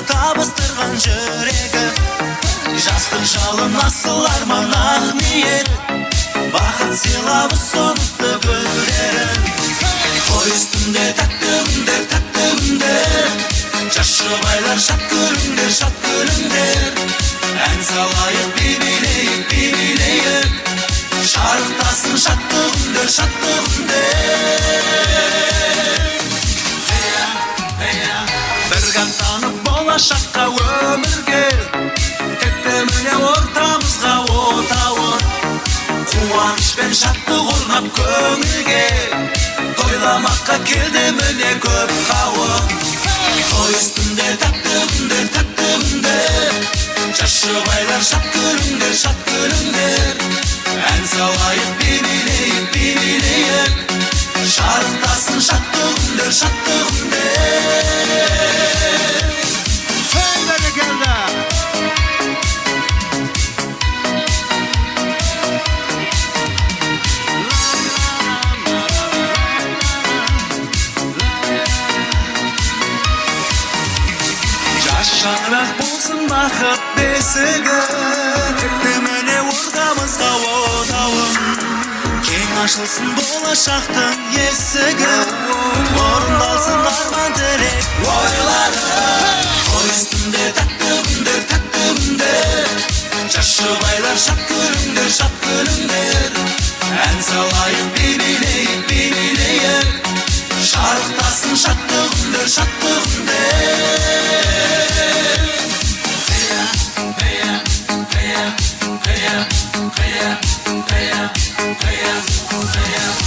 табыстырған жүрегі, жастық жалын асыл арман ақ ниет, бақыт сыйлап ұсыныпты гүлдерін. Той үстінде тәтті күндер, жас жұбайлар шат күліңдер, ән салайық, би-билейік, шарықтасын шатты күндер. Бір қаттанып болашаққа өмірге, тіпті міне ортамызға отауын, қуаныш пен шаттық орнап көңілге, тойламаққа келді міне көп қауым. Той үстінде тәтті күндер, жас жұбайлар шат күліңдер, ән салайық, би-билейік, шарықтасын шатты күндер. Шаңырақ болсын бақыт бесігі, тіпті міне ортамызға отауын, кең ашылсын болашақтың есігі, орындалсын арман тілек ойларым. Той үстінде тәтті күндер, жас жұбайлар шат күліңдер, ән салайық, би-билейік, шарықтасын шатты күндер. Hey,